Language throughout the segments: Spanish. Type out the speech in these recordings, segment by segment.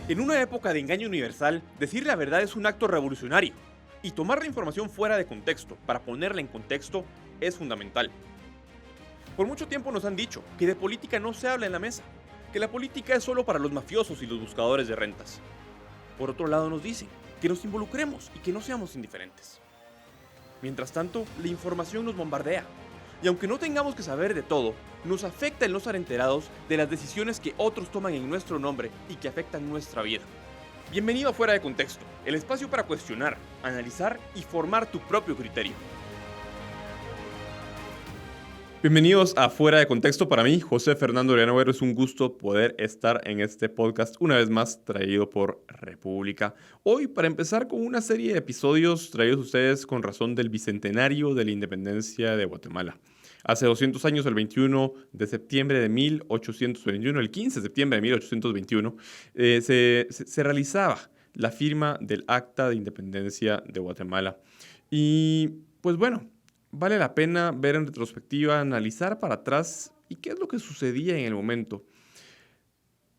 En una época de engaño universal, decir la verdad es un acto revolucionario, y tomar la información fuera de contexto para ponerla en contexto es fundamental. Por mucho tiempo nos han dicho que de política no se habla en la mesa, que la política es solo para los mafiosos y los buscadores de rentas. Por otro lado nos dicen que nos involucremos y que no seamos indiferentes. Mientras tanto, la información nos bombardea, y aunque no tengamos que saber de todo, nos afecta el no estar enterados de las decisiones que otros toman en nuestro nombre y que afectan nuestra vida. Bienvenido a Fuera de Contexto, el espacio para cuestionar, analizar y formar tu propio criterio. Bienvenidos a Fuera de Contexto. Para mí, José Fernando Oriano, es un gusto poder estar en este podcast una vez más traído por República. Hoy, para empezar con una serie de episodios traídos a ustedes con razón del bicentenario de la independencia de Guatemala. Hace 200 años, el 21 de septiembre de 1821, el 15 de septiembre de 1821, se realizaba la firma del Acta de Independencia de Guatemala. Y pues bueno, vale la pena ver en retrospectiva, analizar para atrás y qué es lo que sucedía en el momento.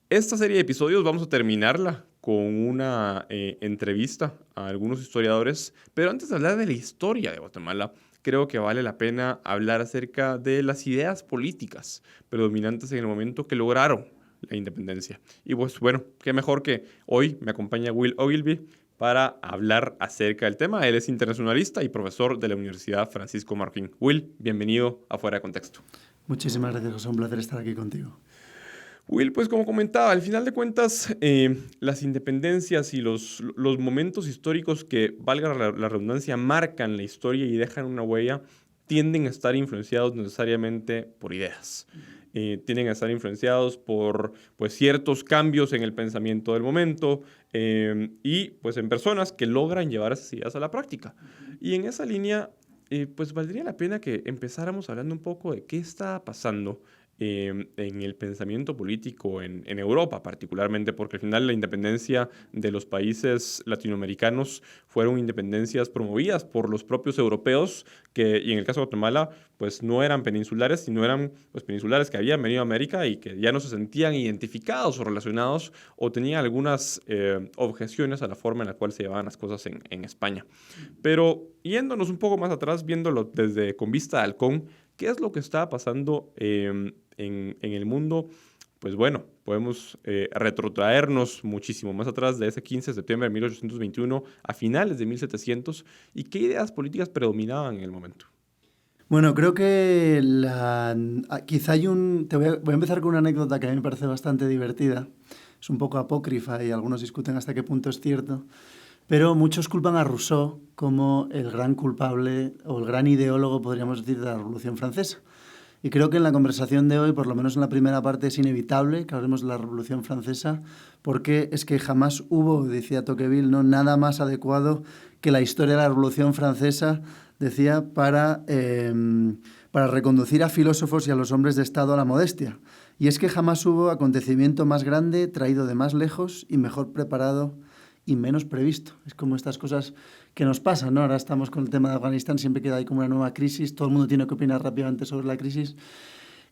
Esta serie de episodios vamos a terminarla con una entrevista a algunos historiadores, pero antes de hablar de la historia de Guatemala, creo que vale la pena hablar acerca de las ideas políticas predominantes en el momento que lograron la independencia. Y pues bueno, qué mejor que hoy me acompaña Will Ogilvy para hablar acerca del tema. Él es internacionalista y profesor de la Universidad Francisco Marroquín. Will, bienvenido a Fuera de Contexto. Muchísimas gracias, José. Un placer estar aquí contigo. Will, pues como comentaba, al final de cuentas, las independencias y los momentos históricos que, valga la redundancia, marcan la historia y dejan una huella, tienden a estar influenciados necesariamente por ideas. Tienden a estar influenciados por pues, ciertos cambios en el pensamiento del momento y pues, en personas que logran llevar esas ideas a la práctica. Y en esa línea, pues valdría la pena que empezáramos hablando un poco de qué está pasando en el pensamiento político en Europa, particularmente porque al final la independencia de los países latinoamericanos fueron independencias promovidas por los propios europeos que, y en el caso de Guatemala, pues no eran peninsulares, sino eran pues, peninsulares que habían venido a América y que ya no se sentían identificados o relacionados o tenían algunas objeciones a la forma en la cual se llevaban las cosas en España. Pero yéndonos un poco más atrás, viéndolo desde con vista de halcón, ¿qué es lo que está pasando en el mundo? Pues bueno, podemos retrotraernos muchísimo más atrás de ese 15 de septiembre de 1821 a finales de 1700 y qué ideas políticas predominaban en el momento. Bueno, creo que quizá hay voy a empezar con una anécdota que a mí me parece bastante divertida. Es un poco apócrifa y algunos discuten hasta qué punto es cierto. Pero muchos culpan a Rousseau como el gran culpable o el gran ideólogo, podríamos decir, de la Revolución Francesa. Y creo que en la conversación de hoy, por lo menos en la primera parte, es inevitable que hablemos de la Revolución Francesa, porque es que jamás hubo, decía Tocqueville, ¿no?, nada más adecuado que la historia de la Revolución Francesa, decía, para reconducir a filósofos y a los hombres de Estado a la modestia. Y es que jamás hubo acontecimiento más grande, traído de más lejos y mejor preparado y menos previsto. Es como estas cosas que nos pasan, ¿no? Ahora estamos con el tema de Afganistán, siempre queda ahí como una nueva crisis, todo el mundo tiene que opinar rápidamente sobre la crisis.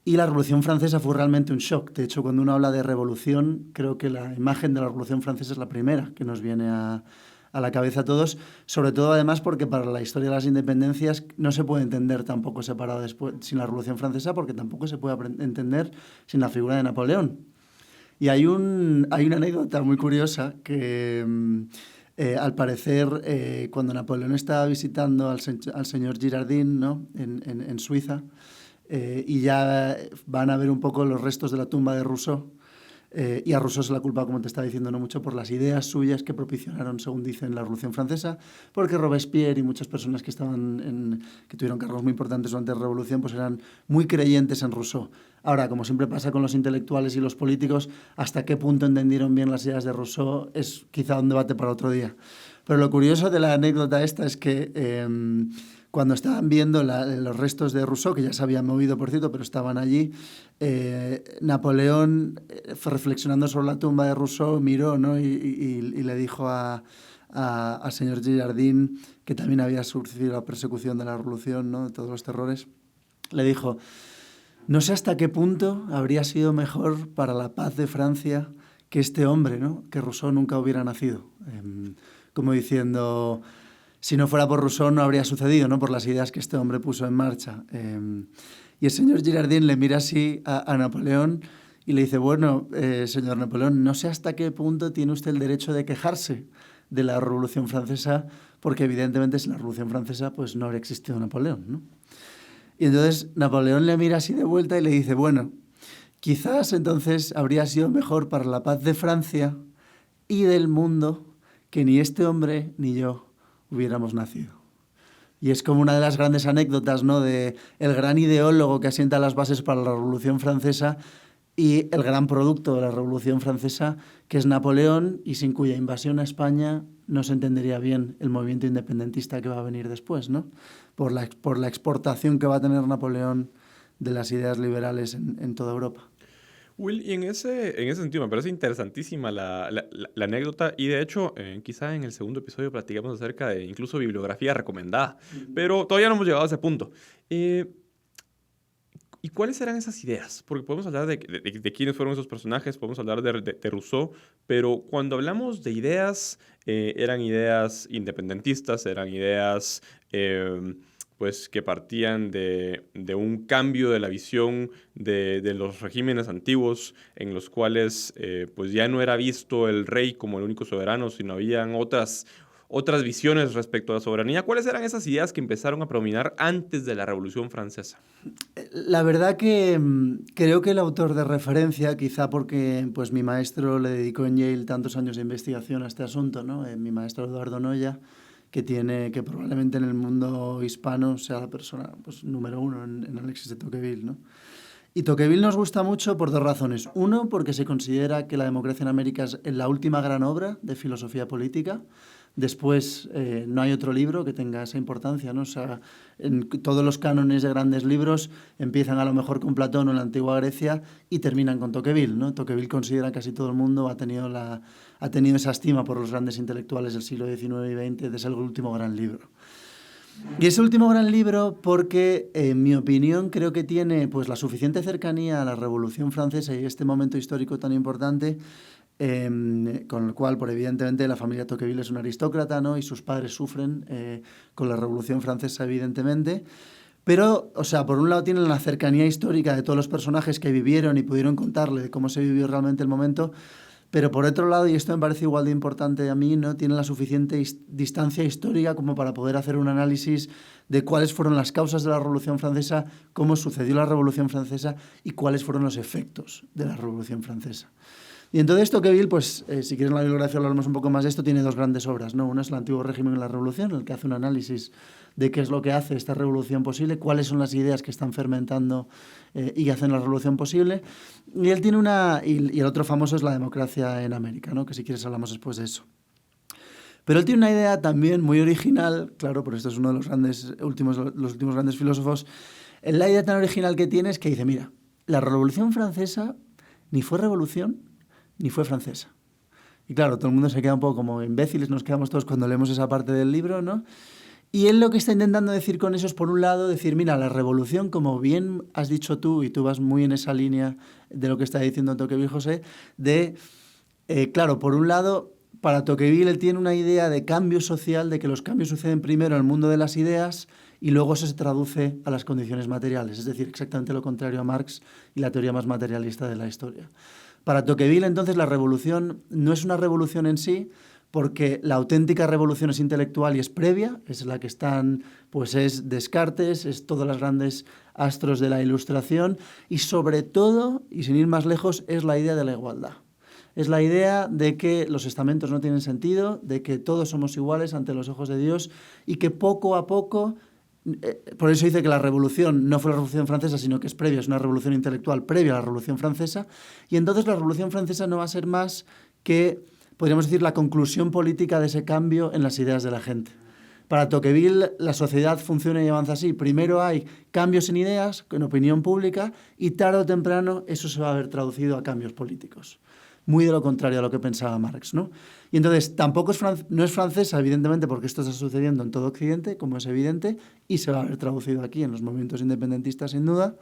Y la Revolución Francesa fue realmente un shock. De hecho, cuando uno habla de revolución, creo que la imagen de la Revolución Francesa es la primera que nos viene a la cabeza a todos, sobre todo además porque para la historia de las independencias no se puede entender tampoco separado después, sin la Revolución Francesa, porque tampoco se puede entender sin la figura de Napoleón. Y hay una anécdota muy curiosa que, al parecer, cuando Napoleón estaba visitando al señor Girardin, ¿no?, en Suiza, y ya van a ver un poco los restos de la tumba de Rousseau, y a Rousseau se la culpa, como te estaba diciendo, no mucho por las ideas suyas que propiciaron, según dicen, la Revolución Francesa, porque Robespierre y muchas personas que tuvieron cargos muy importantes durante la Revolución, pues eran muy creyentes en Rousseau. Ahora, como siempre pasa con los intelectuales y los políticos, hasta qué punto entendieron bien las ideas de Rousseau es quizá un debate para otro día. Pero lo curioso de la anécdota esta es que cuando estaban viendo los restos de Rousseau, que ya se habían movido, por cierto, pero estaban allí, Napoleón, reflexionando sobre la tumba de Rousseau, miró, ¿no?, y le dijo al señor Girardin, que también había sufrido la persecución de la Revolución, ¿no?, de todos los terrores, le dijo: no sé hasta qué punto habría sido mejor para la paz de Francia que este hombre, ¿no? Que Rousseau nunca hubiera nacido. Como diciendo, si no fuera por Rousseau no habría sucedido, ¿no? Por las ideas que este hombre puso en marcha. Y el señor Girardin le mira así a Napoleón y le dice, bueno, señor Napoleón, no sé hasta qué punto tiene usted el derecho de quejarse de la Revolución Francesa, porque evidentemente sin la Revolución Francesa pues no habría existido Napoleón, ¿no? Y entonces Napoleón le mira así de vuelta y le dice, bueno, quizás entonces habría sido mejor para la paz de Francia y del mundo que ni este hombre ni yo hubiéramos nacido. Y es como una de las grandes anécdotas, ¿no? De el gran ideólogo que asienta las bases para la Revolución Francesa y el gran producto de la Revolución Francesa, que es Napoleón, y sin cuya invasión a España no se entendería bien el movimiento independentista que va a venir después, ¿no? Por la exportación que va a tener Napoleón de las ideas liberales en toda Europa. Will, y en ese sentido me parece interesantísima la anécdota y de hecho quizá en el segundo episodio platicamos acerca de incluso bibliografía recomendada, pero todavía no hemos llegado a ese punto. ¿Y cuáles eran esas ideas? Porque podemos hablar de quiénes fueron esos personajes, podemos hablar de Rousseau, pero cuando hablamos de ideas, eran ideas independentistas, eran ideas pues, que partían de un cambio de la visión de los regímenes antiguos, en los cuales pues ya no era visto el rey como el único soberano, sino habían otras visiones respecto a la soberanía. ¿Cuáles eran esas ideas que empezaron a predominar antes de la Revolución Francesa? La verdad que creo que el autor de referencia, quizá porque pues, mi maestro le dedicó en Yale tantos años de investigación a este asunto, ¿no? Mi maestro Eduardo Noya, que probablemente en el mundo hispano sea la persona pues, número uno en análisis de Tocqueville, ¿no? Y Tocqueville nos gusta mucho por dos razones. Uno, porque se considera que La democracia en América es la última gran obra de filosofía política. Después, no hay otro libro que tenga esa importancia, ¿no? O sea, en todos los cánones de grandes libros empiezan a lo mejor con Platón o en la antigua Grecia y terminan con Tocqueville, ¿no? Tocqueville considera que casi todo el mundo ha tenido esa estima por los grandes intelectuales del siglo XIX y XX de ser el último gran libro. Y ese último gran libro porque, en mi opinión, creo que tiene pues, la suficiente cercanía a la Revolución Francesa y este momento histórico tan importante, con el cual, evidentemente, la familia Tocqueville es una aristócrata, ¿no? Y sus padres sufren con la Revolución Francesa, evidentemente. Pero, o sea, por un lado tienen la cercanía histórica de todos los personajes que vivieron y pudieron contarle de cómo se vivió realmente el momento, pero por otro lado, y esto me parece igual de importante a mí, ¿no? Tiene la suficiente distancia histórica como para poder hacer un análisis de cuáles fueron las causas de la Revolución Francesa, cómo sucedió la Revolución Francesa y cuáles fueron los efectos de la Revolución Francesa. Y entonces Tocqueville, pues, si quieren la bibliografía hablaremos un poco más de esto, tiene dos grandes obras, ¿no? Una es El antiguo régimen y la revolución, en el que hace un análisis de qué es lo que hace esta revolución posible, cuáles son las ideas que están fermentando y hacen la revolución posible. Y él tiene y el otro famoso es La democracia en América, ¿no? Que si quieres hablamos después de eso. Pero él tiene una idea también muy original, claro, por esto es uno de los últimos grandes filósofos. La idea tan original que tiene es que dice, mira, la Revolución Francesa ni fue revolución ni fue francesa. Y claro, todo el mundo se queda un poco como imbéciles, nos quedamos todos cuando leemos esa parte del libro, ¿no? Y él lo que está intentando decir con eso es, por un lado, decir, mira, la revolución, como bien has dicho tú, y tú vas muy en esa línea de lo que está diciendo Tocqueville, José, claro, por un lado, para Tocqueville él tiene una idea de cambio social, de que los cambios suceden primero en el mundo de las ideas y luego eso se traduce a las condiciones materiales, es decir, exactamente lo contrario a Marx y la teoría más materialista de la historia. Para Tocqueville, entonces, la revolución no es una revolución en sí, porque la auténtica revolución es intelectual y es previa, es la que están, pues es Descartes, es todos los grandes astros de la Ilustración, y sobre todo, y sin ir más lejos, es la idea de la igualdad. Es la idea de que los estamentos no tienen sentido, de que todos somos iguales ante los ojos de Dios y que poco a poco, por eso dice que la revolución no fue la Revolución Francesa, sino que es previa, es una revolución intelectual previa a la Revolución Francesa, y entonces la Revolución Francesa no va a ser más que, podríamos decir, la conclusión política de ese cambio en las ideas de la gente. Para Tocqueville, la sociedad funciona y avanza así. Primero hay cambios en ideas, en opinión pública, y tarde o temprano eso se va a ver traducido a cambios políticos. Muy de lo contrario a lo que pensaba Marx, ¿no? Y entonces no es francesa, evidentemente, porque esto está sucediendo en todo Occidente, como es evidente, y se va a ver traducido aquí en los movimientos independentistas, sin duda.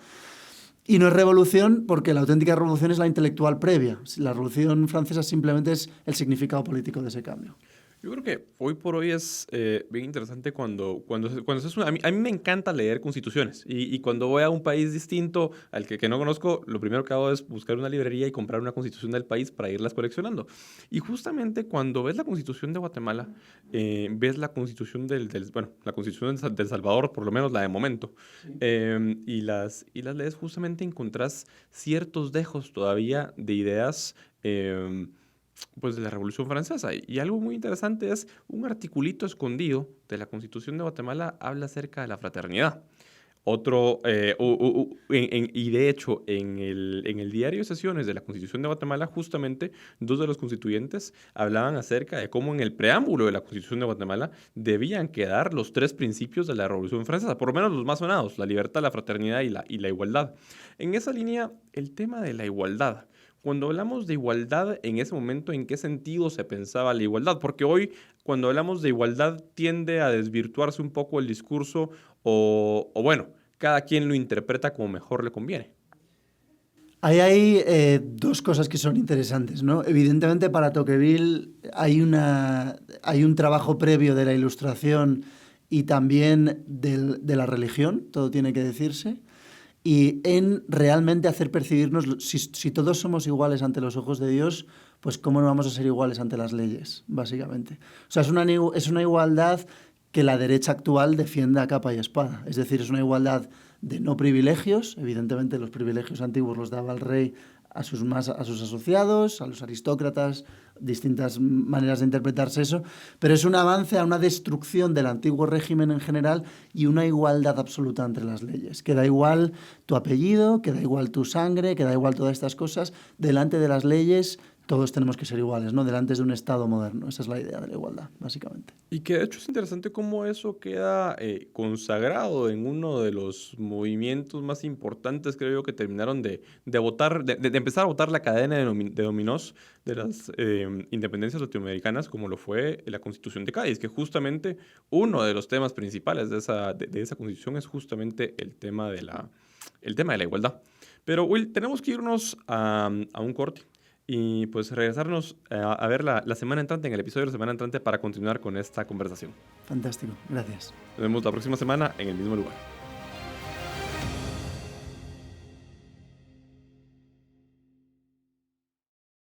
Y no es revolución porque la auténtica revolución es la intelectual previa. La revolución francesa simplemente es el significado político de ese cambio. Yo creo que hoy por hoy es bien interesante a mí me encanta leer constituciones y cuando voy a un país distinto al que no conozco, lo primero que hago es buscar una librería y comprar una constitución del país para irlas coleccionando. Y justamente cuando ves la constitución de Guatemala, ves la constitución bueno, la constitución de El Salvador, por lo menos la de momento, y las lees, justamente encontrás ciertos dejos todavía de ideas. Pues de la Revolución Francesa. Y algo muy interesante es un articulito escondido de la Constitución de Guatemala habla acerca de la fraternidad. Y de hecho, en el diario de sesiones de la Constitución de Guatemala, justamente dos de los constituyentes hablaban acerca de cómo en el preámbulo de la Constitución de Guatemala debían quedar los tres principios de la Revolución Francesa, por lo menos los más sonados: la libertad, la fraternidad y la igualdad. En esa línea, el tema de la igualdad. Cuando hablamos de igualdad, en ese momento, ¿en qué sentido se pensaba la igualdad? Porque hoy, cuando hablamos de igualdad, tiende a desvirtuarse un poco el discurso o bueno, cada quien lo interpreta como mejor le conviene. Ahí hay dos cosas que son interesantes, ¿no? Evidentemente, para Tocqueville hay un trabajo previo de la Ilustración y también de la religión, todo tiene que decirse, y en realmente hacer percibirnos, si todos somos iguales ante los ojos de Dios, pues cómo no vamos a ser iguales ante las leyes, básicamente. O sea, es una igualdad que la derecha actual defiende a capa y espada. Es decir, es una igualdad de no privilegios. Evidentemente, los privilegios antiguos los daba el rey a sus asociados, a los aristócratas, distintas maneras de interpretarse eso, pero es un avance a una destrucción del antiguo régimen en general y una igualdad absoluta entre las leyes. Que da igual tu apellido, que da igual tu sangre, que da igual todas estas cosas. Delante de las leyes todos tenemos que ser iguales, ¿no? Delante de un Estado moderno. Esa es la idea de la igualdad, básicamente. Y que de hecho es interesante cómo eso queda consagrado en uno de los movimientos más importantes, creo yo, que terminaron de empezar a votar la cadena de dominós de las independencias latinoamericanas, como lo fue la Constitución de Cádiz, que justamente uno de los temas principales de esa Constitución es justamente el tema de la igualdad. Pero, Will, tenemos que irnos a un corte. Y pues regresarnos a ver la semana entrante, en el episodio de la semana entrante, para continuar con esta conversación. Fantástico, gracias. Nos vemos la próxima semana en el mismo lugar.